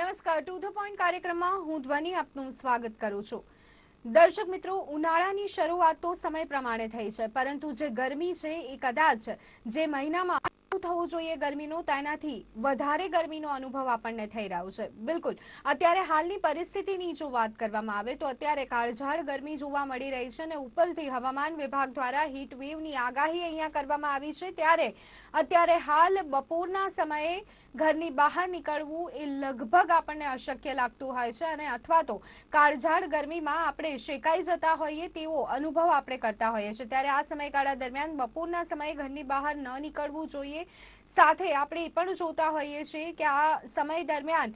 નમસ્કાર to the point કાર્યક્રમમાં હું ધ્વનિ આપનું સ્વાગત કરું છું। દર્શક મિત્રો, ઉનાળાની શરૂઆત તો સમય પ્રમાણે થઈ છે, પરંતુ જે ગરમી છે એ કદાચ જે મહિનામાં થવું જોઈએ ગરમીનો તેનાથી વધારે ગરમીનો અનુભવ આપણને થઈ રહ્યો છે। બિલકુલ, અત્યારે હાલની પરિસ્થિતિની જો વાત કરવામાં આવે તો અત્યારે કાળઝાળ ગરમી જોવા મળી રહી છે અને ઉપરથી હવામાન વિભાગ દ્વારા હીટ વેવની આગાહી અહીંયા કરવામાં આવી છે। ત્યારે અત્યારે હાલ બપોરના સમયે ઘરની બહાર નીકળવું એ લગભગ આપણને અશક્ય લાગતું હોય છે અને અથવા તો કાળઝાળ ગરમીમાં આપણે શેકાઈ જતા હોઈએ તેવો અનુભવ આપણે કરતા હોઈએ છીએ। ત્યારે આ સમયગાળા દરમિયાન બપોરના સમયે ઘરની બહાર ન નીકળવું જોઈએ। સાથે આપણે એ પણ જોતા હોઈએ છીએ કે આ સમય દરમિયાન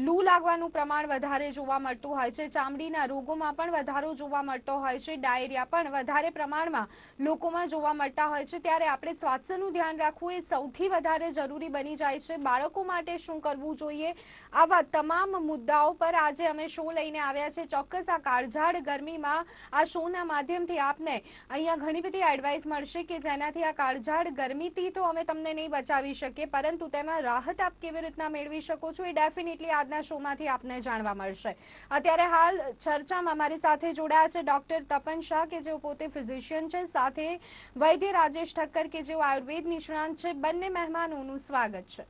લૂ લાગવાનું પ્રમાણ વધારે જોવા મળતું હોય છે, ચામડીના રોગોમાં પણ વધારો જોવા મળતો હોય છે, ડાયરિયા પણ વધારે પ્રમાણમાં લોકોમાં જોવા મળતા હોય છે। ત્યારે આપણે સ્વાસ્થ્યનું ધ્યાન રાખવું એ સૌથી વધારે જરૂરી બની જાય છે। બાળકો માટે શું કરવું જોઈએ, આવા તમામ મુદ્દાઓ પર આજે અમે શો લઈને આવ્યા છે। ચોક્કસ આ કાળઝાળ ગરમીમાં આ શોના માધ્યમથી આપને અહીંયા ઘણી બધી એડવાઇસ મળશે કે જેનાથી આ કાળઝાળ ગરમીથી તો અમે તમને નહીં બચાવી શકીએ, પરંતુ તેમાં રાહત આપ કેવી રીતના મેળવી શકો છો એ ડેફિનેટલી આજના શોમાંથી આપને જાણવા મળશે। અત્યારે હાલ ચર્ચામાં મારી સાથે જોડાયા છે ડોક્ટર તપન શાહ કે જેઓ પોતે ફિઝિશિયન છે, સાથે વૈદ્ય રાજેશ ઠક્કર કે જેઓ આયુર્વેદ નિષ્ણાંત છે। બંને મહેમાનોનું સ્વાગત છે।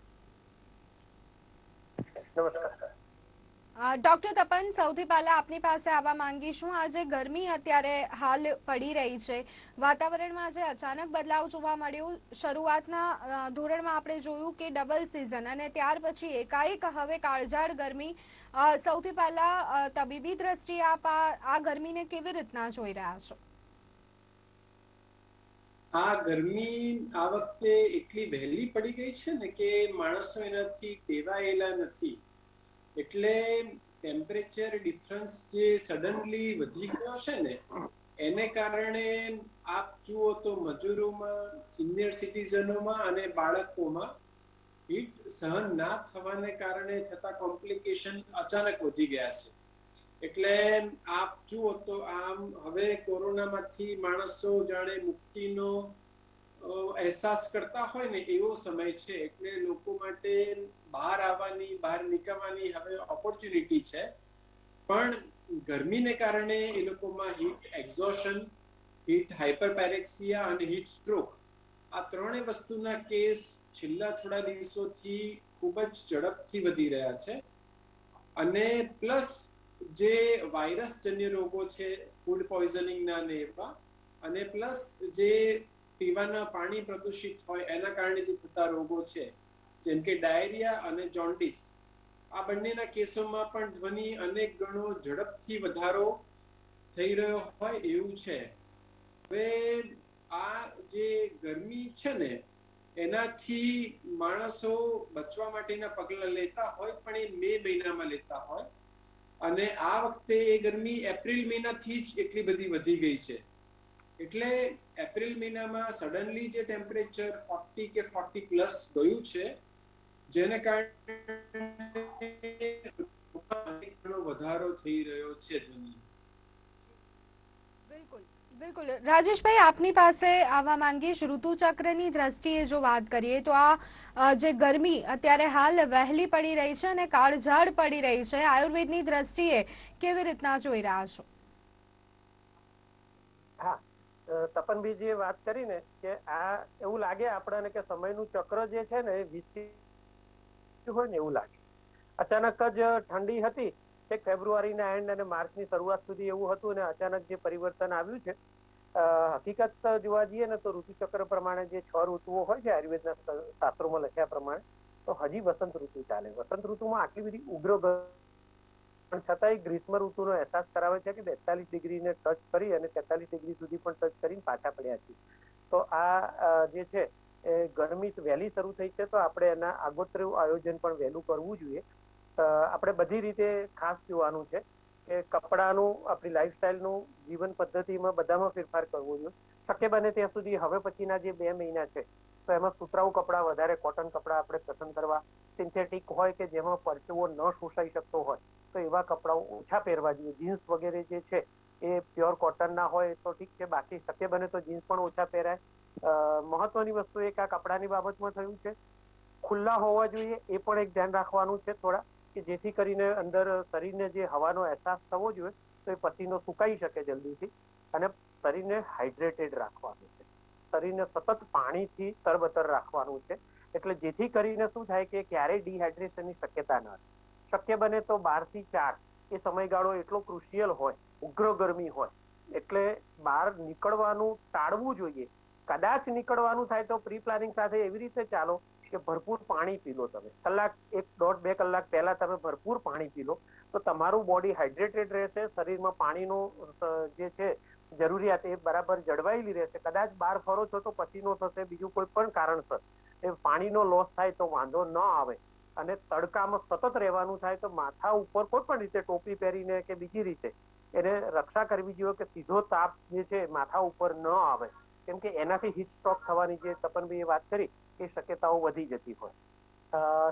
ડોક્ટર તપન, સૌથી પહેલા આપની પાસે આવવા માંગીશું। આજે ગરમી અત્યારે હાલ પડી રહી છે, વાતાવરણમાં આજે અચાનક બદલાવ જોવા મળ્યો। શરૂઆતના ધોરણમાં આપણે જોયું કે ડબલ સિઝન અને ત્યાર પછી એકાએક હવે કાળઝાળ ગરમી। સૌથી પહેલા તબીબી દ્રષ્ટિએ આપ આ ગરમીને કેવી રીતના જોઈ રહ્યા છો? આ ગરમી આ વખતે એટલી વહેલી પડી ગઈ છે ને કે માણસો એનાથી ટેવાયેલા નથી, એટલે ટેમ્પરેચર ડિફરન્સ જે સડનલી વધી ગયો છે ને એને કારણે આપ જુઓ તો મજૂરોમાં, સિનિયર સિટીઝનોમાં અને બાળકોમાં હીટ સહન ના થવાને કારણે થતા કોમ્પ્લિકેશન અચાનક વધી ગયા છે। એટલે આપ જુઓ તો આમ હવે કોરોનામાંથી માણસો જાણે મુક્તિનો અહેસાસ કરતા હોય ને એવો સમય છે, એટલે લોકો માટે બહાર આવવાની, બહાર નીકળવાની હવે ઓપોર્ચ્યુનિટી છે, પણ ગરમીને કારણે એ લોકોમાં હીટ એક્ઝોશન, હીટ હાઇપરપેરેક્સિયા અને હીટ સ્ટ્રોક આ ત્રણેય વસ્તુના કેસ છેલ્લા થોડા દિવસોથી ખૂબ જ ઝડપથી વધી રહ્યા છે। અને પ્લસ જે વાયરસજન્ય રોગો છે, ફૂડ પોઈઝનિંગના ને એવા, અને પ્લસ જે પીવાના પાણી પ્રદૂષિત હોય એના કારણે જે થતા રોગો છે, જેમ કે ડાયરિયા અને જોન્ડિસ, આ બંનેના કેસોમાં પણ ધ્વનિ અનેક ગણો ઝડપથી વધારો થઈ રહ્યો હોય એવું છે। હવે આ જે ગરમી છે ને એનાથી માણસો બચવા માટેના પગલા લેતા હોય, પણ એ મે મહિનામાં લેતા હોય, અને આ વખતે એ ગરમી એપ્રિલ મહિનાથી જ એટલી બધી વધી ગઈ છે। એટલે એપ્રિલ મહિનામાં સડનલી જે ટેમ્પરેચર 40 કે 40 પ્લસ ગયું છે, જેને કારણે વધારો થઈ રહ્યો છે। બિલકુલ રાજેશભાઈ, આપની પાસે આવવા માંગીશ। ઋતુચક્રની દ્રષ્ટિએ જો વાત કરીએ તો આ જે ગરમી અત્યારે હાલ વહેલી પડી રહી છે અને કાળઝાળ પડી રહી છે, આયુર્વેદની દ્રષ્ટિએ કેવી રીતના જોઈ રહ્યા છો? હા, તપનભાઈ જે વાત કરી ને કે આ એવું લાગે આપણને કે સમયનું ચક્ર જે છે ને એ હોય ને એવું લાગે। અચાનક જ ઠંડી હતી, એક ફેબ્રુઆરીના એન્ડ અને માર્ચની શરૂઆત સુધી એવું હતું, અને અચાનક જે પરિવર્તન આવ્યું છે, હકીકત જોવા જઈએ ને તો ઋતુચક્ર પ્રમાણે જે 6 ઋતુઓ હોય છે આયુર્વેદના શાસ્ત્રોમાં લખ્યા પ્રમાણે, તો હજી વસંત ઋતુ ચાલે। વસંત ઋતુમાં આટલી બધી ઉગ્ર પણ છતાંય ગ્રીષ્મ ઋતુનો અહેસાસ કરાવે છે કે 42 ડિગ્રીને ટચ કરી અને 43 ડિગ્રી સુધી પણ ટચ કરીને પાછા પડ્યા છીએ। તો આ જે છે એ ગરમી વહેલી શરૂ થઈ છે, તો આપણે એના આગોતરું આયોજન પણ વહેલું કરવું જોઈએ। આપણે બધી રીતે ખાસ જોવાનું છે કે કપડાનું, આપણી લાઈફસ્ટાઈલનું, જીવન પદ્ધતિમાં બધામાં ફેરફાર કરવો જોઈએ। શક્ય બને ત્યાં સુધી હવે પછીના જે 2 મહિના છે તો એમાં સુતરાઉ કપડાં, વધારે કોટન કપડાં આપણે પસંદ કરવા, સિન્થેટિક હોય કે જેમાં પરસેવો ન શોષાઈ શકતો હોય તો એવા કપડાઓ ઓછા પહેરવા જોઈએ। જીન્સ વગેરે જે છે એ પ્યોર કોટન ના હોય તો ઠીક છે, બાકી શક્ય બને તો જીન્સ પણ ઓછા પહેરાય। મહત્વની વસ્તુ એક આ કપડાની બાબતમાં થયું છે, ખુલ્લા હોવા જોઈએ એ પણ એક ધ્યાન રાખવાનું છે થોડા। કે જેથી કરીને અંદર શરીરને જે હવાનો અહેસાસ થવો જોઈએ તો એ પસીનો સુકાઈ શકે જલ્દીથી. અને શરીરને હાઇડ્રેટેડ રાખવાનું છે, શરીરને સતત પાણીથી તરબતર રાખવાનું છે. એટલે જેથી કરીને શું થાય કે ક્યારેય ડિહાઇડ્રેશનની શક્યતા ન રહે. શક્ય બને તો 12 થી 4 એ સમયગાળો એટલો ક્રુશિયલ હોય, ઉગ્ર ગરમી હોય, એટલે બહાર નીકળવાનું ટાળવું જોઈએ. કદાચ નીકળવાનું થાય તો પ્રી પ્લાનિંગ સાથે એવી રીતે ચાલો કે ભરપૂર પાણી પી લો. તમે કલાક 1.5-2 કલાક પહેલા તમે ભરપૂર પાણી પી લો તો તમારું બોડી હાઇડ્રેટેડ રહેશે, શરીરમાં પાણીનું જે છે જરૂરિયાત એ બરાબર જળવાયેલી રહેશે. કદાચ બહાર ફરો છો તો પસીનો થશે, બીજું કોઈ પણ કારણસર એ પાણીનો લોસ થાય તો વાંધો ન આવે. અને તડકામાં સતત રહેવાનું થાય તો માથા ઉપર કોઈ પણ રીતે ટોપી પહેરીને કે બીજી રીતે એને રક્ષા કરવી જોઈએ કે સીધો તાપ જે છે માથા ઉપર ન આવે, કેમ કે એનાથી હીટ સ્ટ્રોક થવાની જે તપનભાઈએ વાત કરી એ શક્યતાઓ વધી જતી હોય.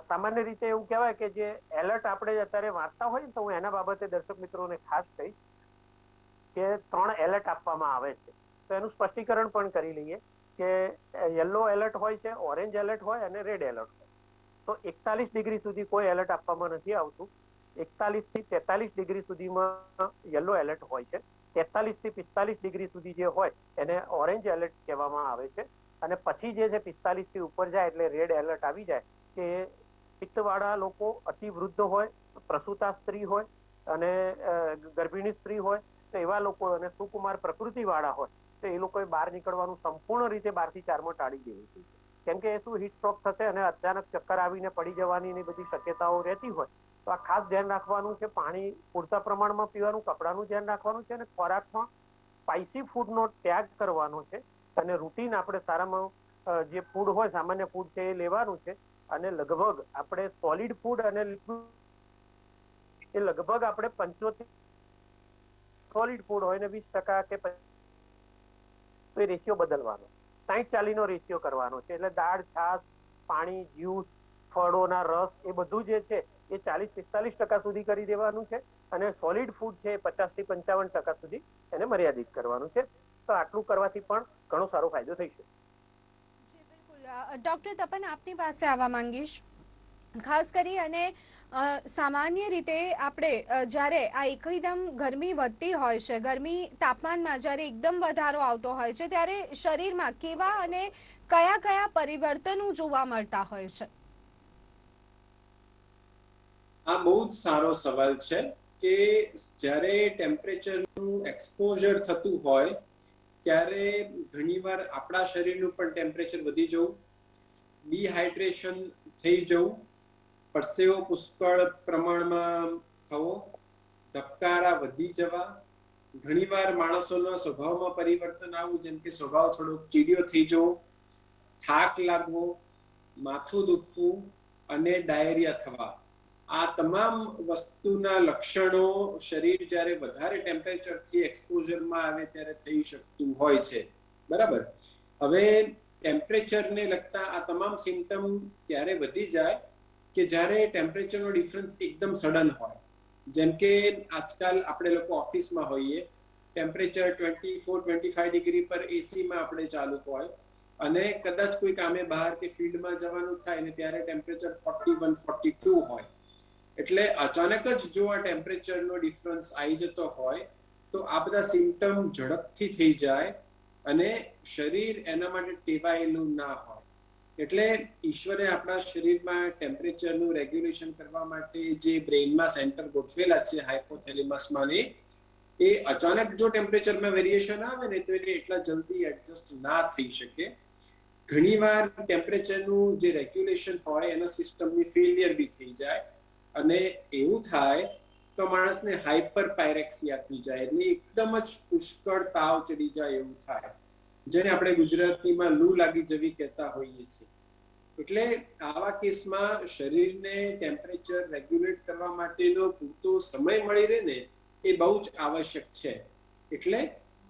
સામાન્ય રીતે એવું કહેવાય કે જે એલર્ટ આપણે અત્યારે વાંચતા હોય ને તો હું એના બાબતે દર્શક મિત્રોને ખાસ કહીશ કે 3 એલર્ટ આપવામાં આવે છે. તો એનું સ્પષ્ટીકરણ પણ કરી લઈએ કે યલો એલર્ટ હોય છે, ઓરેન્જ એલર્ટ હોય અને રેડ એલર્ટ હોય. તો 41 ડિગ્રી સુધી કોઈ એલર્ટ આપવામાં નથી આવતું. 41 થી 43 ડિગ્રી સુધીમાં યલો એલર્ટ હોય છે. 43 થી 45 ડિગ્રી સુધી જે હોય એને ઓરેન્જ એલર્ટ કહેવામાં આવે છે. અને પછી જે છે 45 થી ઉપર જાય એટલે રેડ એલર્ટ આવી જાય કે પિત્તવાળા લોકો, અતિવૃદ્ધ હોય, પ્રસૂતા સ્ત્રી હોય અને ગર્ભિણી સ્ત્રી હોય તો એવા લોકો, અને સુકુમાર પ્રકૃતિ વાળા હોય તો એ લોકોએ બહાર નીકળવાનું સંપૂર્ણ રીતે 12 થી 4 ટાળી દેવું જોઈએ. કેમ કે શું હીટ સ્ટ્રોક થશે અને અચાનક ચક્કર આવીને પડી જવાની ની બધી શક્યતાઓ રહેતી હોય. તો આ ખાસ ધ્યાન રાખવાનું છે. પાણી પૂરતા પ્રમાણમાં પીવાનું, કપડાનું ધ્યાન રાખવાનું છે અને ખોરાકમાં સ્પાઇસી ફૂડનો ત્યાગ કરવાનો છે. અને રૂટીન આપણે સારામાં જે ફૂડ હોય, સામાન્ય ફૂડ છે એ લેવાનું છે. અને લગભગ આપણે સોલિડ ફૂડ અને લિક્વિડ એ લગભગ આપણે 75 સોલિડ ફૂડ હોય ને 20% કે તો એ રેશિયો બદલવાનો, 60-40 નો રેશિયો કરવાનો છે. એટલે દાળ, છાશ, પાણી, જ્યુસ, ફળોના રસ એ બધું જે છે એ 40-45% સુધી કરી દેવાનું છે. અને સોલિડ ફૂડ છે 50 થી 55% સુધી એને મર્યાદિત કરવાનું છે. તો આટલું કરવાથી પણ ઘણો સારો ફાયદો થઈ શકે. ડોક્ટર તપન, આપની પાસે આવવા માંગીશ. ખાસ કરી અને સામાન્ય રીતે આપણે જ્યારે આ એકદમ ગરમી વધતી હોય છે, ગરમી તાપમાનમાં જ્યારે એકદમ વધારો આવતો હોય છે ત્યારે શરીરમાં કેવા અને કયા કયા પરિવર્તનો જોવા મળતા હોય છે? આ બહુ જ સારો સવાલ છે કે જ્યારે ટેમ્પરેચરનું એક્સપોઝર થતું હોય ત્યારે ઘણીવાર આપણા શરીરનું પણ ટેમ્પરેચર વધી જવું, ડિહાઇડ્રેશન થઈ જવું, પરસેવો પુષ્કળ પ્રમાણમાં થવો, ધબકારા વધી જવા, ઘણીવાર માણસોના સ્વભાવમાં પરિવર્તન આવવું, જેમ કે સ્વભાવ થોડો ચીડિયો થઈ જવો, થાક લાગવો, માથું દુખવું અને ડાયરિયા થવા. આ તમામ વસ્તુના લક્ષણો શરીર જ્યારે વધારે ટેમ્પરેચરથી એક્સપોઝરમાં આવે ત્યારે થઈ શકતું હોય છે. બરાબર. હવે ટેમ્પરેચરને લગતા આ તમામ સિમ્ટમ ત્યારે વધી જાય કે જ્યારે ટેમ્પરેચરનો ડિફરન્સ એકદમ સડન હોય. જેમ કે આજકાલ આપણે લોકો ઓફિસમાં હોઈએ, ટેમ્પરેચર 24-25 ડિગ્રી પર એસીમાં આપણે ચાલુ હોય અને કદાચ કોઈ કામે બહાર કે ફિલ્ડમાં જવાનું થાય ને ત્યારે ટેમ્પરેચર 41-42 હોય. એટલે અચાનક જ જો આ ટેમ્પરેચરનો ડિફરન્સ આવી જતો હોય તો આ બધા સિમ્ટમ ઝડપથી થઈ જાય અને શરીર એના માટે ટેવાયેલું ના હોય. એટલે ઈશ્વરે આપણા શરીરમાં ટેમ્પરેચરનું રેગ્યુલેશન કરવા માટે જે બ્રેઇનમાં સેન્ટર ગોઠવેલા છે હાઇપોથેલેમસમાં, એ અચાનક જો ટેમ્પરેચરમાં વેરિએશન આવે ને તો એને એટલા જલ્દી એડજસ્ટ ના થઈ શકે. ઘણીવાર ટેમ્પરેચરનું જે રેગ્યુલેશન હોય એના સિસ્ટમની ફેલિયર બી થઈ જાય અને એવું થાય તો માણસને હાઇપર પાયરેક્સિયા થઈ જાય, એટલે એકદમ જ પુષ્કળ તાવ ચડી જાય એવું થાય, જેને આપણે ગુજરાતીમાં લૂ લાગી જવી કહેતા હોઈએ છીએ. એટલે આવા કેસમાં શરીરને ટેમ્પરેચર રેગ્યુલેટ કરવા માટેનો પૂરતો સમય મળી રહે ને એ બહુ જ આવશ્યક છે. એટલે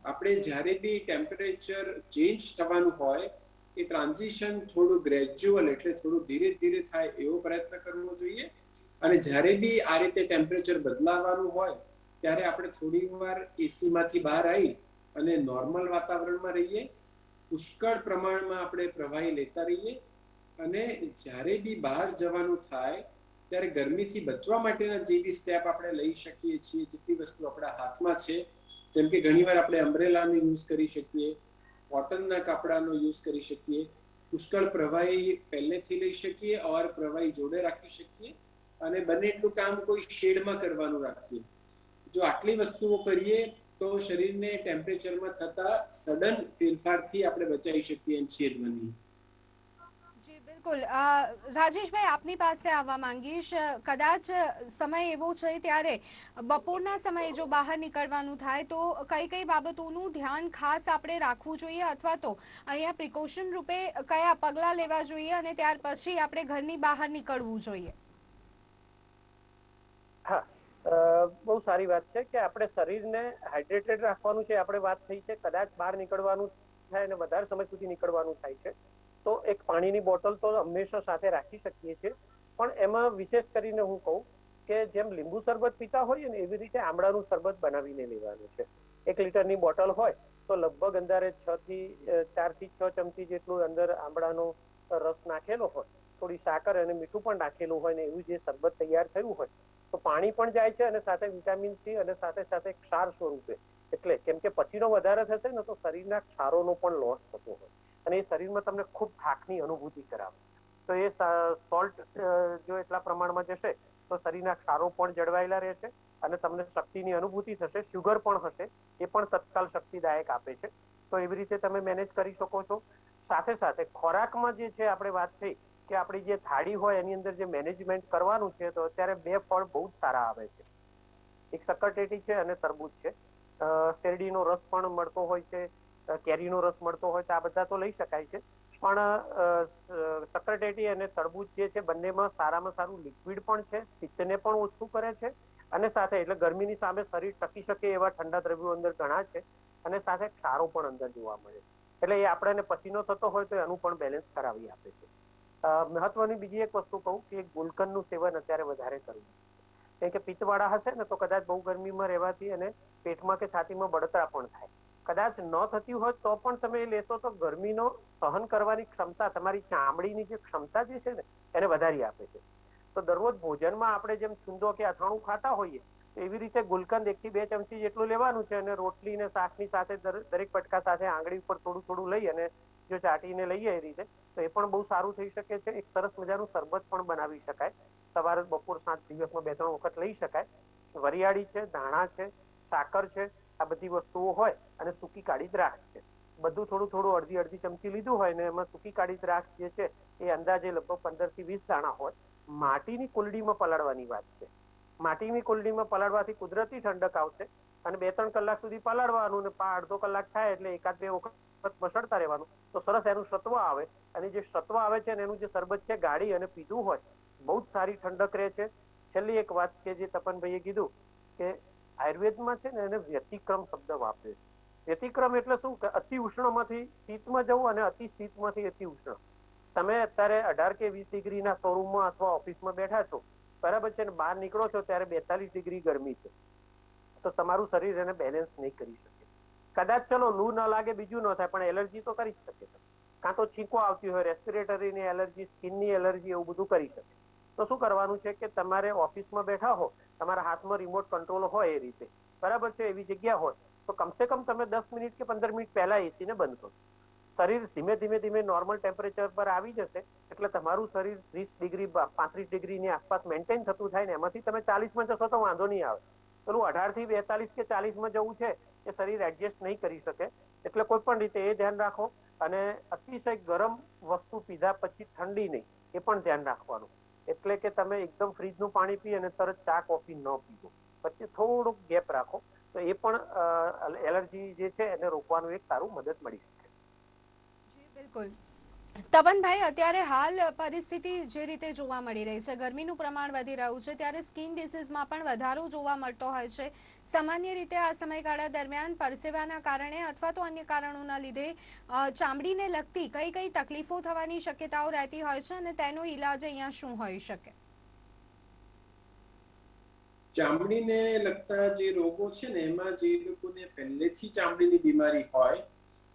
આપણે જ્યારે બી ટેમ્પરેચર ચેન્જ થવાનું હોય એ ટ્રાન્ઝિશન થોડું ગ્રેજ્યુઅલ, એટલે થોડું ધીરે ધીરે થાય એવો પ્રયત્ન કરવો જોઈએ. અને જ્યારે બી આ રીતે ટેમ્પરેચર બદલાવાનું હોય ત્યારે આપણે થોડી વાર એસીમાંથી બહાર આવી અને નોર્મલ વાતાવરણમાં રહીએ, પુષ્કળ પ્રમાણમાં આપણે પ્રવાહી લેતા રહીએ અને જ્યારે બી બહાર જવાનું થાય ત્યારે ગરમીથી બચવા માટેના જે બી સ્ટેપ આપણે લઈ શકીએ છીએ, જેટલી વસ્તુ આપણા હાથમાં છે, જેમ કે ઘણીવાર આપણે અમ્બ્રેલાનો યુઝ કરી શકીએ, કોટનના કપડાનો યુઝ કરી શકીએ, પુષ્કળ પ્રવાહી પહેલેથી લઈ શકીએ ઓર પ્રવાહી જોડે રાખી શકીએ, અને બને એટલું કામ કોઈ શેડમાં કરવાનું રાખીએ. જો આટલી વસ્તુઓ કરીએ તો શરીરને ટેમ્પરેચરમાં થતા સડન ફેરફારથી આપણે બચાવી શકીએ એમ છીએ જ બની. જી બિલકુલ. રાજેશભાઈ, આપની પાસે આવવા માંગીશ. કદાચ સમય એવો છે ત્યારે બપોરના સમયે જો બહાર નીકળવાનું થાય તો કઈ કઈ બાબતોનું ધ્યાન ખાસ આપણે રાખવું જોઈએ, અથવા તો અહીંયા પ્રિકોશન રૂપે કયા પગલાં લેવા જોઈએ અને ત્યાર પછી આપણે ઘરની બહાર નીકળવું જોઈએ? હા, બહુ સારી વાત છે કે આપણે શરીરને હાઇડ્રેટેડ રાખવાનું છે. આપણે વાત થઈ છે કદાચ બહાર નીકળવાનું થાય અને વધારે સમય સુધી નીકળવાનું થાય છે તો એક પાણીની બોટલ તો હંમેશા સાથે રાખી શકીએ છીએ. પણ એમાં વિશેષ કરીને હું કહું કે જેમ લીંબુ શરબત પીતા હોઈએ ને એવી રીતે આમળાનું શરબત બનાવીને લેવાનું છે. 1 લીટરની બોટલ હોય તો લગભગ અંદાજે 4 થી 6 ચમચી જેટલું અંદર આમળાનો રસ નાખેલો હોય, થોડી સાકર અને મીઠું પણ નાખેલું હોય ને એવું જે શરબત તૈયાર થયું હોય તો પાણી પણ જાય છે અને સાથે વિટામિન સી અને સાથે સાથે ક્ષાર સ્વરૂપે, એટલે કેમ કે પછીનો વધારે થશે ને તો શરીરના ક્ષારોનો પણ લોસ થતો હોય અને એ શરીરમાં તમને ખૂબ થાકની અનુભૂતિ કરાવે. તો એ સોલ્ટ જો એટલા પ્રમાણમાં જશે તો શરીરના ક્ષારો પણ જળવાયેલા રહેશે અને તમને શક્તિની અનુભૂતિ થશે. શુગર પણ હશે, એ પણ તત્કાલ શક્તિદાયક આપે છે. તો એવી રીતે તમે મેનેજ કરી શકો છો. સાથે સાથે ખોરાકમાં જે છે આપણે વાત થઈ કે આપણી જે થાળી હોય એની અંદર જે મેનેજમેન્ટ કરવાનું છે તો અત્યારે 2 ફળ બહુ જ સારા આવે છે. એક શક્કરટેટી છે અને તરબૂચ છે. શેરડીનો રસ પણ મળતો હોય છે, કેરીનો રસ મળતો હોય તો આ બધા તો લઈ શકાય છે. પણ શક્કરટેટી અને તરબૂચ જે છે બંનેમાં સારામાં સારું લિક્વિડ પણ છે, પિત્તને પણ ઓછું કરે છે અને સાથે એટલે ગરમીની સામે શરીર ટકી શકે એવા ઠંડા દ્રવ્યો અંદર ઘણા છે અને સાથે ક્ષારો પણ અંદર જોવા મળે છે. એટલે એ આપણને પસીનો થતો હોય તો એનું પણ બેલેન્સ કરાવી આપે છે. મહત્વની બીજી એક વસ્તુ કહું કે ગુલકંદનું સેવન અત્યારે વધારે કરવું. કેમ કે પિત્તવાળા હશે ને તો કદાચ બહુ ગરમીમાં રહેવાથી અને પેટમાં કે છાતીમાં બળતરા પણ થાય. કદાચ ન થતી હોય તો પણ તમે એ લેશો તો ગરમીનો સહન કરવાની ક્ષમતા, તમારી ચામડીની જે ક્ષમતા જે છે ને એને વધારી આપે છે. તો દરરોજ ભોજનમાં આપણે જેમ છુંદો કે અથાણું ખાતા હોઈએ એવી રીતે ગુલકંદ 1 થી 2 ચમચી જેટલું લેવાનું છે અને રોટલી ને શાકની સાથે દરેક પટકા સાથે આંગળી ઉપર થોડું થોડું લઈ અને જો ચાટીને લઈએ એ રીતે તો એ પણ બહુ સારું થઈ શકે છે. એક સરસ મજાનું શરબત પણ બનાવી શકાય. સવારે, બપોર, સાંજ, દિવસમાં 2-3 વખત લઈ શકાય. વરિયાળી છે, ધાણા છે, સાકર છે, આ બધી વસ્તુઓ હોય અને સૂકી કાળી દ્રાક્ષ છે. બધું થોડું થોડું અડધી ચમચી લીધું હોય ને એમાં સૂકી કાળી દ્રાક્ષ જે છે એ અંદાજે લગભગ 15 થી 20 દાણા હોય. માટીની કુલડીમાં પલાળવાની વાત છે. માટીની કુલડીમાં પલાળવાથી કુદરતી ઠંડક આવશે અને 2-3 કલાક સુધી પલાળવાનું અને અડધો કલાક થાય એટલે 1-2 વખત મસળતા રહેવાનું તો સરસ એનું સત્વ આવે અને જે સત્વ આવે છે એનું જે શરબત છે ગાળી અને પીધું હોય બહુ જ સારી ઠંડક રહે છે. છેલ્લી એક વાત કે જે તપનભાઈએ કીધું કે આયુર્વેદમાં છે ને એને વ્યતિક્રમ શબ્દ વાપરે છે. વ્યતિક્રમ એટલે શું કે અતિ ઉષ્ણમાંથી શીતમાં જવું અને અતિ શીતમાંથી અતિ ઉષ્ણ. તમે અત્યારે 18 કે 20 ડિગ્રીના શોરૂમમાં અથવા ઓફિસમાં બેઠા છો, બરાબર છે, ને બહાર નીકળો છો ત્યારે 42 ડિગ્રી ગરમી છે તો તમારું શરીર એને બેલેન્સ નહીં કરી શકે. કદાચ ચલો લૂ ન લાગે, બીજું ન થાય, પણ એલર્જી તો કરી જ શકે. કાં તો છીંકો આવતી હોય, રેસ્પિરેટરીની એલર્જી, સ્કિનની એલર્જી, એવું બધું કરી શકે. તો શું કરવાનું છે કે તમારે ઓફિસમાં બેઠા હો, તમારા હાથમાં રિમોટ કંટ્રોલ હોય એ રીતે, બરાબર છે, એવી જગ્યા હોય તો કમસે કમ તમે 10 મિનિટ કે 15 મિનિટ પહેલા એસીને બંધ કરો. શરીર ધીમે ધીમે નોર્મલ ટેમ્પરેચર પર આવી જશે એટલે તમારું શરીર 30 ડિગ્રી 35 ડિગ્રીની આસપાસ મેન્ટેન થતું થાય ને એમાંથી તમે 40માં જશો તો વાંધો નહીં આવે. પેલું 18 થી 42 કે 40માં જવું છે એ શરીર એડજસ્ટ નહીં કરી શકે. એટલે કોઈ પણ રીતે એ ધ્યાન રાખો અને અતિશય ગરમ વસ્તુ પીધા પછી ઠંડી નહીં, એ પણ ધ્યાન રાખવાનું. એટલે કે તમે એકદમ ફ્રીજનું પાણી પી અને તરત ચા કોફી ન પીવો, પછી થોડુંક ગેપ રાખો તો એ પણ એલર્જી જે છે એને રોકવાનું એક સારું મદદ મળી શકે. જી બિલકુલ. તપનભાઈ, અત્યારે હાલ પરિસ્થિતિ જે રીતે જોવા મળી રહી છે, ગરમીનું પ્રમાણ વધી રહ્યું છે, ત્યારે સ્કિન ડિસીઝમાં પણ વધારો જોવા મળતો હોય છે. સામાન્ય રીતે આ સમયગાળા દરમિયાન પરસેવાના કારણે અથવા તો અન્ય કારણોના લીધે ચામડીને લગતી કઈ કઈ તકલીફો થવાની શક્યતાઓ રહેતી હોય છે અને તેનો ઈલાજ અહીંયા શું હોઈ શકે? ચામડીને લગતા જે રોગો છે ને એમાં જે લોકોને પહેલેથી ચામડીની બીમારી હોય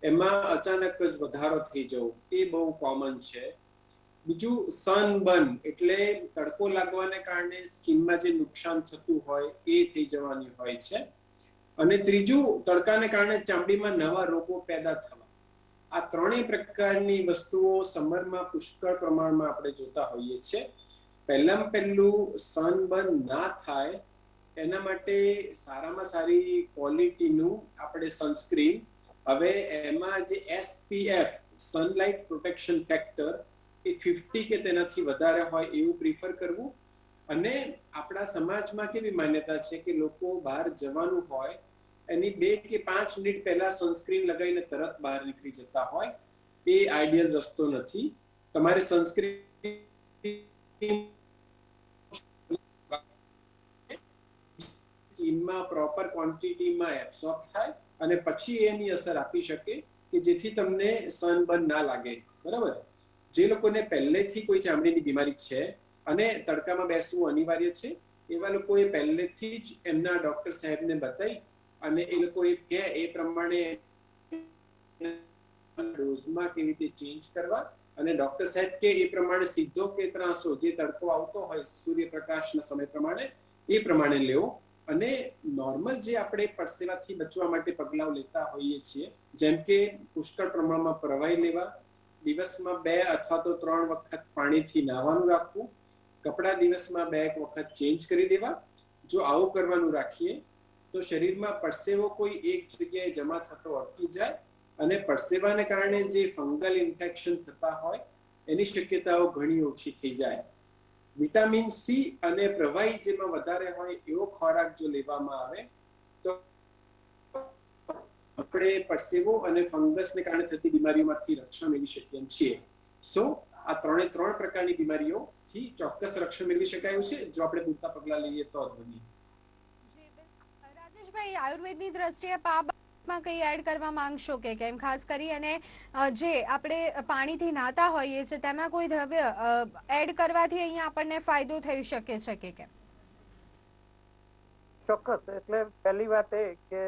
એમાં અચાનક જ વધારો થઈ જવો એ બહુ કોમન છે. બીજું સનબર્ન એટલે તડકો લાગવાને કારણે સ્કિનમાં જે નુકસાન થતું હોય એ થઈ જવાની હોય છે. અને ત્રીજું તડકાને કારણે ચામડીમાં નવા રોગો પેદા થવા. આ ત્રણેય પ્રકારની વસ્તુઓ સમરમાં પુષ્કળ પ્રમાણમાં આપણે જોતા હોઈએ છીએ. પહેલામાં પહેલું સનબર્ન ના થાય એના માટે સારામાં સારી ક્વોલિટીનું આપણે સનસ્ક્રીન, હવે એમાં જે SPF સનલાઇટ પ્રોટેક્શન ફેક્ટર એ 50 કે તેનાથી વધારે હોય એવું પ્રિફર કરવું. અને આપણા સમાજમાં કેવી માન્યતા છે કે લોકો બહાર જવાનું હોય એની 2 કે 5 મિનિટ પહેલા સનસ્ક્રીન લગાવીને તરત બહાર નીકળી જતા હોય. એ આઈડિયલ રસ્તો નથી. તમારે સનસ્ક્રીન સ્કિનમાં પ્રોપર ક્વોન્ટિટીમાં એબ્સોર્બ થાય અને પછી એની અસર આપી શકે કે જેથી તમને સનબર્ન ના લાગે. બરાબર. જે લોકોને પહેલેથી કોઈ ચામડીની બીમારી છે અને તડકામાં બેસવું અનિવાર્ય છે, એવા લોકોએ પહેલેથી જ એમના ડોક્ટર સાહેબને બતાવી અને એ લોકો કહે એ પ્રમાણે ડોઝમાં કેવી રીતે ચેન્જ કરવા અને ડોક્ટર સાહેબ કે એ પ્રમાણે સીધો કે ત્રાસો જે તડકો આવતો હોય સૂર્યપ્રકાશના સમય પ્રમાણે એ પ્રમાણે લેવો. અને નોર્મલ જે આપણે પરસેવાથી બચવા માટે પગલાઓ લેતા હોઈએ છીએ, જેમ કે પુષ્કળ પ્રમાણમાં પ્રવાહી લેવા, દિવસમાં 2 અથવા તો 3 વખત પાણીથી નાહવાનું રાખવું, કપડાં દિવસમાં 2 વખત ચેન્જ કરી દેવા. જો આવું કરવાનું રાખીએ તો શરીરમાં પરસેવો કોઈ એક જગ્યાએ જમા થતો અટકી જાય અને પરસેવાને કારણે જે ફંગલ ઇન્ફેક્શન થતા હોય એની શક્યતાઓ ઘણી ઓછી થઈ જાય. વિટામિન સી અને પ્રવાહી જેમાં વધારે હોય એવો ખોરાક જો લેવામાં આવે તો આપણે પરસેવો અને ફંગસને કારણે થતી બીમારીઓમાંથી રક્ષણ મેળવી શકીએ છીએ. સો આ ત્રણ પ્રકારની બીમારીઓથી ચોક્કસ રક્ષણ મેળવી શકાયું છે જો આપણે પૂરતા પગલા લઈએ તો જ બની. રાજેશભાઈ, આયુર્વેદની દ્રષ્ટિએ માં કંઈ એડ કરવા માંગશો કે કેમ? ખાસ કરી અને જે આપણે પાણીથી નાતા હોઈએ છીએ તેમાં કોઈ દ્રવ્ય એડ કરવાથી અહીંયા આપણને ફાયદો થઈ શકે છે કે કેમ? ચોક્કસ. એટલે પહેલી વાત એ કે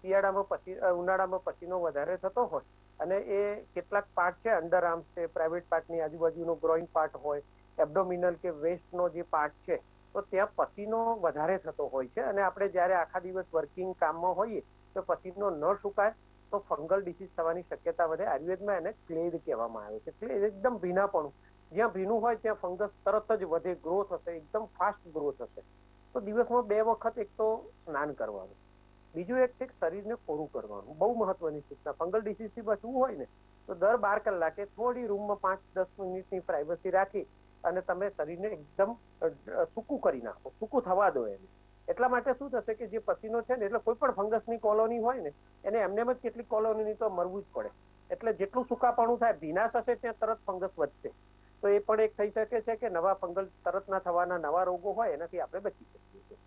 ઉનાળામાં પસીનો વધારે થતો હોય અને એ કેટલાક પાર્ટ છે, અંડર આર્મ્સ છે, પ્રાઇવેટ પાર્ટની આજુબાજુનો ગ્રોઈન પાર્ટ હોય, એબ્ડોમિનલ કે વેસ્ટનો જે પાર્ટ છે, તો ત્યાં પસીનો વધારે થતો હોય છે અને આપણે જ્યારે આખા દિવસ વર્કિંગ કામમાં હોઈએ તો પસીનો ન સુકાય તો ફંગલ ડિસીઝ થવાની શક્યતા વધે. આયુર્વેદમાં એને ક્લેદ કહેવામાં આવે છે. ક્લેદ એકદમ ભીનાપણું, જ્યાં ભીનું હોય ત્યાં ફંગસ તરત જ વધે, ગ્રોથ હશે, એકદમ ફાસ્ટ ગ્રોથ હશે. તો દિવસમાં 2 વખત એક તો સ્નાન કરવાનું, બીજું એક છે શરીરને કોરું કરવાનું. બહુ મહત્વની સૂચના. ફંગલ ડિસીઝથી બચવું હોય ને તો દર 12 કલાકે થોડી રૂમમાં 5-10 મિનિટની પ્રાઇવસી રાખી અને તમે શરીરને એકદમ સૂકું કરી નાખો, સૂકું થવા દો એને. એટલા માટે શું થશે કે જે પસીનો છે ને, એટલે કોઈ પણ ફંગસની કોલોની હોય ને એને એમને જ કેટલીક કોલોનીની તો મરવું જ પડે. એટલે જેટલું સૂકાપણું થાય, ભીનાશ હશે ત્યાં તરત ફંગસ વધશે. તો એ પણ એક થઈ શકે છે કે નવા ફંગલ તરત ના થવાના નવા રોગો હોય એનાથી આપણે બચી શકીએ છીએ.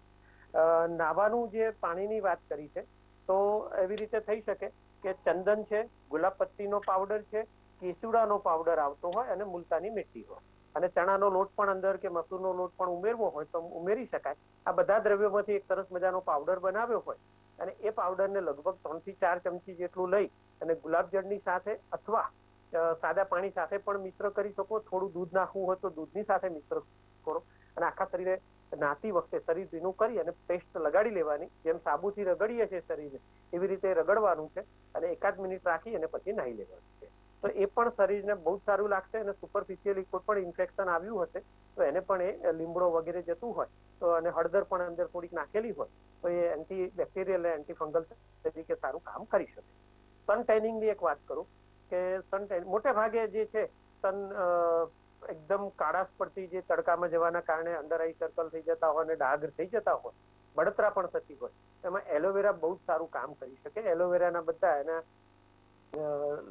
નાવાનું જે પાણીની વાત કરી છે તો એવી રીતે થઈ શકે કે ચંદન છે, ગુલાબ પત્તીનો પાવડર છે, કેસુડાનો પાવડર આવતો હોય અને મુલતાની મીઠી હોય અને ચણાનો લોટ પણ અંદર કે મસૂરનો લોટ પણ ઉમેરવો હોય તો ઉમેરી શકાય. આ બધા દ્રવ્યોમાંથી એક સરસ મજાનો પાવડર બનાવ્યો હોય અને એ પાવડરને લગભગ 3 થી 4 ચમચી જેટલું લઈ અને ગુલાબજળની સાથે અથવા સાદા પાણી સાથે પણ મિશ્ર કરી શકો. થોડું દૂધ નાખવું હોય તો દૂધની સાથે મિશ્ર કરો અને આખા શરીરે નાતી વખતે શરીર ભીનું કરી અને પેસ્ટ લગાડી લેવાની. જેમ સાબુથી રગડીએ છીએ શરીરને એવી રીતે રગડવાનું છે અને 1 મિનિટ રાખી અને પછી નાહી લેવાનું છે. તો એ પણ શરીરને બહુ સારું લાગશે અને સુપરફિશિયલી કોઈ પણ ઇન્ફેક્શન આવ્યું હશે તો એને પણ એ લીમડો વગેરે જતું હોય તો અને હળદર પણ અંદર થોડીક નાખેલી હોય તો એ એન્ટી બેક્ટેરિયલ અને એન્ટી ફંગલ તરીકે સારું કામ કરી શકે. સન ટેનિંગની એક વાત કરું કે સન ટેન મોટે ભાગે જે છે સન એકદમ કાળાશ પડતી જે તડકામાં જવાના કારણે અંદર આઈ સર્કલ થઈ જતા હોય અને ડાઘ થઈ જતા હોય, બળતરા પણ થતી હોય, એમાં એલોવેરા બહુ સારું કામ કરી શકે. એલોવેરાના બધા એના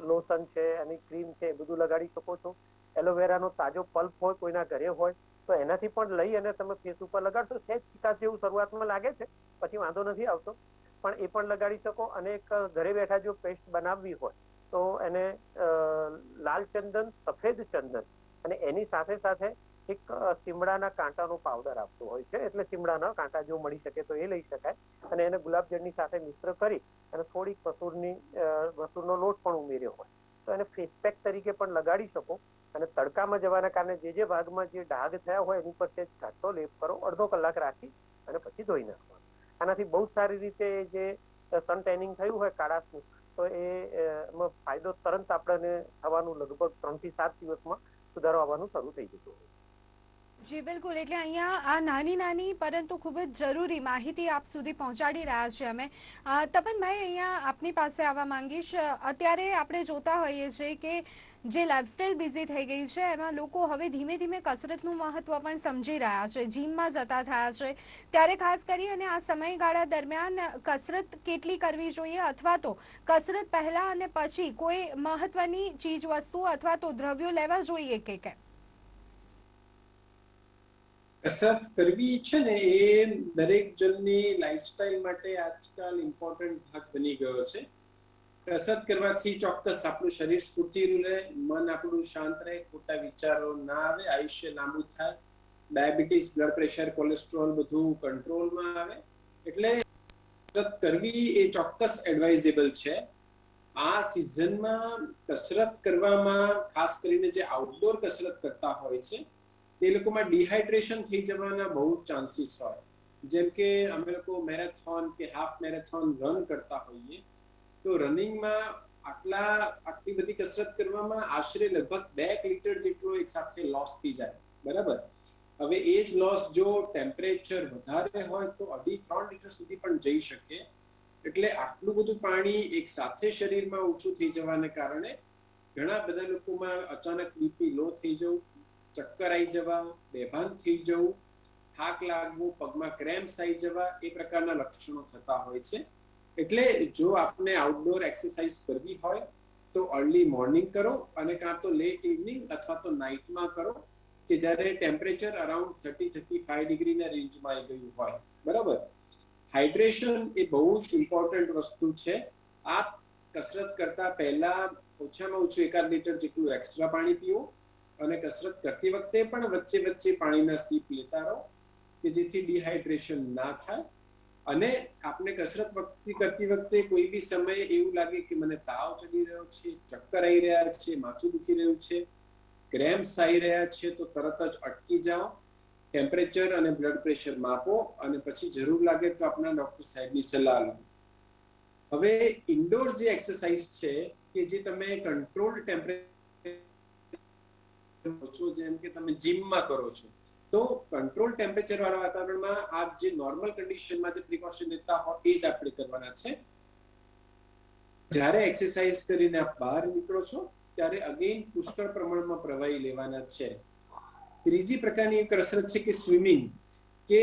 લોશન છે, એની ક્રીમ છે, એ બધું લગાડી શકો છો. એલોવેરાનો તાજો પલ્પ હોય કોઈના ઘરે હોય તો એનાથી પણ લઈ અને તમે ફેસ ઉપર લગાડશો. સહેજ ચિકાસ જેવું શરૂઆતમાં લાગે છે, પછી વાંધો નથી આવતો, પણ એ પણ લગાડી શકો. અને એક ઘરે બેઠા જો પેસ્ટ બનાવવી હોય તો એને લાલ ચંદન, સફેદ ચંદન અને એની સાથે સાથે એક સીમડાના કાંટાનો પાવડર આપતો હોય છે. એટલે સીમડાના કાંટા જો મળી શકે તો એ લઈ શકાય અને એને ગુલાબજળની સાથે મિશ્ર કરી અને થોડીક મસૂરનો લોટ પણ ઉમેર્યો હોય તો એને ફેસ પેક તરીકે પણ લગાડી શકો. અને તડકામાં જવાના કારણે જે ભાગમાં જે ડાઘ થયા હોય એની પર ઘાટો લેપ કરો, અડધો કલાક રાખી અને પછી ધોઈ નાખવાનો. આનાથી બહુ સારી રીતે જે સન ટેનિંગ થયું હોય કાળાશનું, તો એમાં ફાયદો તરત આપણને થવાનું લગભગ 3 થી 7 દિવસમાં સુધારો આવવાનું શરૂ થઈ જતું હોય. જી બિલકુલ, એટલે અહીંયા આ નાની નાની પરંતુ ખૂબ જ જરૂરી માહિતી આપ સુધી પહોંચાડી રહ્યા છીએ અમે. તપનભાઈ, અહીંયા આપની પાસે આવવા માંગીશ. અત્યારે આપણે જોતા હોઈએ છીએ કે જે લાઇફસ્ટાઇલ બિઝી થઈ ગઈ છે એમાં લોકો હવે ધીમે ધીમે કસરતનું મહત્વ પણ સમજી રહ્યા છે, જીમમાં જતા થયા છે. ત્યારે ખાસ કરી અને આ સમયગાળા દરમિયાન કસરત કેટલી કરવી જોઈએ, અથવા તો કસરત પહેલા અને પછી કોઈ મહત્વની ચીજ વસ્તુ અથવા તો દ્રવ્યો લેવા જોઈએ કે કેમ? કસરત કરવી છે ને એ દરેક જણની લાઈફસ્ટાઈલ માટે આજકાલ ઇમ્પોર્ટન્ટ ભાગ બની ગયો છે. કસરત કરવાથી ચોક્કસ આપણું શરીર સ્ફૂર્તિલું રહે, મન આપણું શાંત રહે, ખોટા વિચારો ના આવે, આયુષ્ય લાંબુ થાય, ડાયાબિટીસ, બ્લડ પ્રેશર, કોલેસ્ટ્રોલ બધું કંટ્રોલમાં આવે. એટલે કસરત કરવી એ ચોક્કસ એડવાઇઝેબલ છે. આ સિઝનમાં કસરત કરવામાં ખાસ કરીને જે આઉટડોર કસરત કરતા હોય છે તે લોકોમાં ડિહાઇડ્રેશન થઈ જવાના બહુ ચાન્સીસ હોય. જેમ કે અમે લોકો મેરેથોન કે હાફ મેરેથોન રન કરતા હોઈએ તો રનિંગમાં આટલી બધી કસરત કરવામાં આશરે લગભગ 2 લીટર જેટલો એક સાથે લોસ થઈ જાય, બરાબર? હવે એ જ લોસ જો ટેમ્પરેચર વધારે હોય તો 2.5-3 લીટર સુધી પણ જઈ શકે. એટલે આટલું બધું પાણી એક સાથે શરીરમાં ઓછું થઈ જવાને કારણે ઘણા બધા લોકોમાં અચાનક બીપી લો થઈ જવું, ચક્કર આવી જવા, બેભાન થઈ જવું, થાક લાગવું, પગમાં ક્રેમ્પ્સ આવી જવા, એ પ્રકારના લક્ષણો થતા હોય છે. એટલે જો આપને આઉટડોર એક્સરસાઇઝ કરવી હોય તો અર્લી મોર્નિંગ કરો, અને કાં તો લેટ ઇવનિંગ અથવા તો નાઇટમાં કરો કે જ્યારે ટેમ્પરેચર અરાઉન્ડ 30-35 ડિગ્રીના રેન્જમાં આવી ગયું હોય, બરાબર? હાઇડ્રેશન એ બહુ જ ઇમ્પોર્ટન્ટ વસ્તુ છે. આપ કસરત કરતા પહેલા ઓછામાં ઓછું 1 લીટર જેટલું એક્સ્ટ્રા પાણી પીવો, અને કસરત કરતી વખતે પણ વચ્ચે વચ્ચે પાણીના સીપ લેતા રહો કે જેથી ડિહાઇડ્રેશન ના થાય. અને આપણે કસરત કરતી વખતે કોઈ બી સમયે એવું લાગે કે મને તાવ ચડી રહ્યો છે, ચક્કર આવી રહ્યા છે, માથું દુખી રહ્યું છે, ક્રેમ્પ્સ આવી રહ્યા છે, તો તરત જ અટકી જાઓ, ટેમ્પરેચર અને બ્લડ પ્રેશર માપો, અને પછી જરૂર લાગે તો આપણા ડોક્ટર સાહેબની સલાહ લો. હવે ઇન્ડોર જે એક્સરસાઇઝ છે કે જે તમે કંટ્રોલ્ડ ટેમ્પરેચર, જેમ કે તમે જીમમાં કરો છો, તો કંટ્રોલ ટેમ્પરેચર વાળા વાતાવરણમાં આપ જે નોર્મલ કન્ડિશનમાં જે પ્રિકોશન લેતા હો એ જ આપણે કરવાના છે. જ્યારે એક્સરસાઇઝ કરીને આપ બહાર નીકળો છો ત્યારે અગેન પુષ્કળ પ્રમાણમાં પ્રવાહી લેવાના છે. ત્રીજી પ્રકારની કસરત છે કે સ્વિમિંગ, કે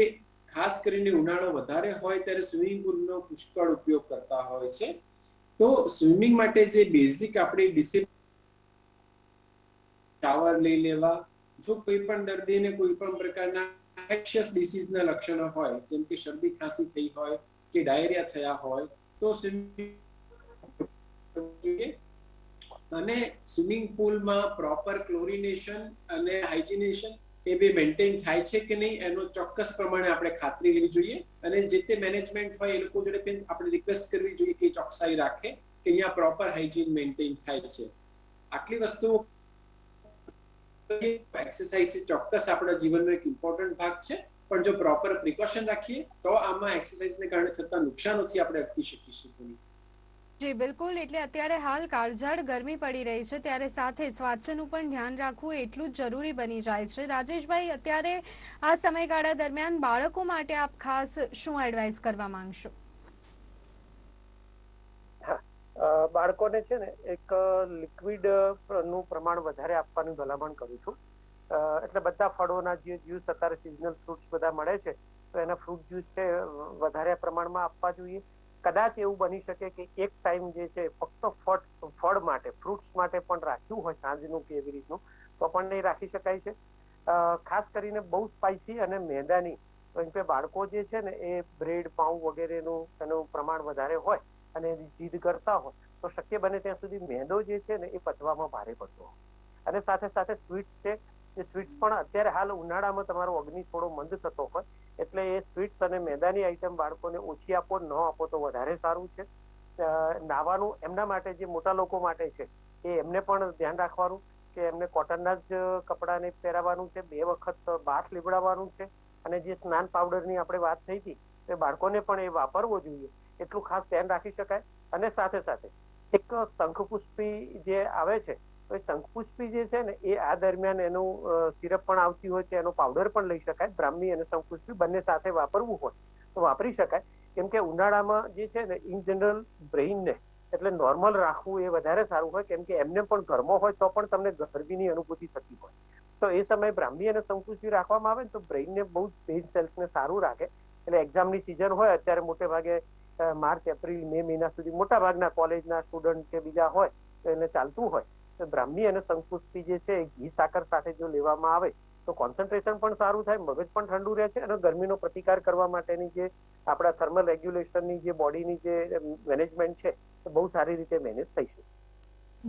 ખાસ કરીને ઉનાળો વધારે હોય ત્યારે સ્વિમિંગ પુલનો પુષ્કળ ઉપયોગ કરતા હોય છે. તો સ્વિમિંગ માટે જે બેઝિક આપણી ડિસિપ્લિન, શાવર લઈ લેવા, જો કોઈ પણ દર્દીને કોઈ પણ પ્રકારના ઇન્ફેક્શિયસ ડિસીઝના લક્ષણો હોય, જેમ કે શરદી ખાંસી થઈ હોય કે ડાયરિયા થયા હોય, તો સ્વિમિંગ અને સ્વિમિંગ પુલમાં પ્રોપર ક્લોરિનેશન અને હાઇજીનેશન એ બી મેન્ટેન થાય છે કે નહીં એનો ચોક્કસ પ્રમાણે આપણે ખાતરી લેવી જોઈએ. અને જે તે મેનેજમેન્ટ હોય એ લોકો જોડે પણ આપણે રિક્વેસ્ટ કરવી જોઈએ કે ચોકસાઈ રાખે કે અહીંયા પ્રોપર હાઇજીન મેન્ટેન થાય છે. આટલી વસ્તુઓ એક્સરસાઇઝ ચોક્કસ આપણા જીવનનો એક ઇમ્પોર્ટન્ટ ભાગ છે, પણ જો પ્રોપર પ્રિકોશન રાખીએ તો આમાં એક્સરસાઇઝને કારણે થતા નુકસાનોથી આપણે અટકી શકીશું. જી બિલકુલ, એટલે અત્યારે હાલ કાળઝાળ ગરમી પડી રહી છે ત્યારે સાથે સ્વાસ્થ્યનું પણ ધ્યાન રાખવું એટલું જ જરૂરી બની જાય છે. રાજેશભાઈ, અત્યારે આ સમયગાળા દરમિયાન બાળકો માટે આપ ખાસ શું એડવાઇસ કરવા માંગશો? બાળકોને છે ને એક લિક્વિડ નું પ્રમાણ વધારે આપવાની ભલામણ કરું છું. એટલે બધા ફળોના જે જ્યુસ, અત્યારે સિઝનલ ફ્રૂટ્સ બધા મળે છે, તો એના ફ્રૂટ જ્યુસ છે વધારે પ્રમાણમાં આપવા જોઈએ. કદાચ એવું બની શકે કે એક ટાઈમ જે છે ફક્ત ફળ માટે, ફ્રૂટ્સ માટે પણ રાખ્યું હોય સાંજનું કે એવી રીતનું, તો પણ નહીં રાખી શકાય છે. ખાસ કરીને બહુ સ્પાઇસી અને મેદાની, કેમ કે બાળકો જે છે ને એ બ્રેડ, પાઉં વગેરેનું એનું પ્રમાણ વધારે હોય અને જીદ કરતા હોય, તો શક્ય બને ત્યાં સુધી મેદો જે છે ને એ પચવામાં ભારે પડતો હોય. અને સાથે સાથે સ્વીટ્સ છે, એ સ્વીટ્સ પણ અત્યારે હાલ ઉનાળામાં તમારો અગ્નિ થોડો મંદ થતો હોય, એટલે એ સ્વીટ્સ અને મેદાની આઈટમ બાળકોને ઓછી આપો, ન આપો તો વધારે સારું છે. નાવાનું એમના માટે, જે મોટા લોકો માટે છે, એ એમને પણ ધ્યાન રાખવાનું કે એમને કોટનના જ કપડાને પહેરાવવાનું છે, 2 વખત બાથ લીવડાવવાનું છે, અને જે સ્નાન પાવડરની આપણે વાત થઈ હતી તે બાળકોને પણ એ વાપરવો જોઈએ, એટલું ખાસ ધ્યાન રાખી શકાય. અને સાથે સાથે એક શંખપુષ્પી જે આવે છે, તો એ શંખપુષ્પી જે છે ને એ આ દરમિયાન એનું સિરપ પણ આવતી હોય છે, એનો પાવડર પણ લઈ શકાય. બ્રાહ્મી અને શંખપુષ્પી બંને સાથે વાપરવું હોય તો વાપરી શકાય. કેમ કે ઉનાળામાં જે છે ને ઇન જનરલ બ્રેઇનને એટલે નોર્મલ રાખવું એ વધારે સારું હોય, કેમ કે એમને પણ ઘરમાં હોય તો પણ તમને ગરમીની અનુભૂતિ થતી હોય, તો એ સમયે બ્રાહ્મી અને શંખપુષ્પી રાખવામાં આવે ને તો બ્રેઇનને બહુ બ્રેઇન સેલ્સને સારું રાખે. એટલે એક્ઝામની સિઝન હોય અત્યારે મોટે ભાગે માર્ચ, એપ્રિલ, મે મહિના સુધી મોટા ભાગના કોલેજના સ્ટુડન્ટ કે બીજા હોય તો એને ચાલતું હોય તો બ્રાહ્મી અને શંખપુષ્પી જે છે એ ઘી સાકર સાથે જો લેવામાં આવે તો કોન્સન્ટ્રેશન પણ સારું થાય, મગજ પણ ઠંડુ રહે છે, અને ગરમીનો પ્રતિકાર કરવા માટેની જે આપણા થર્મલ રેગ્યુલેશનની જે બોડીની જે મેનેજમેન્ટ છે એ બહુ સારી રીતે મેનેજ થઈ શકે.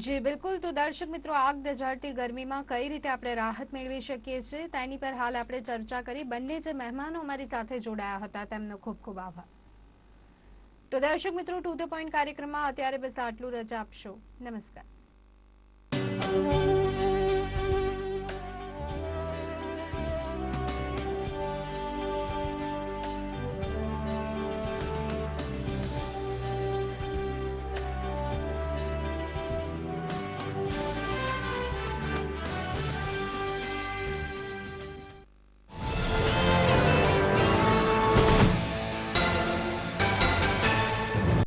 જી બિલકુલ. તો દર્શક મિત્રો, આગ દઝાડતી ગરમીમાં કઈ રીતે આપણે રાહત મેળવી શકીએ છીએ તેની પર હાલ આપણે ચર્ચા કરી. બંને જે મહેમાનો અમારી સાથે જોડાયા હતા તેમનો ખૂબ ખૂબ આભાર. તો દર્શક મિત્રો, ટુ ધ પોઈન્ટ કાર્યક્રમમાં અત્યારે બસ આટલું. રજા આપશો. નમસ્કાર.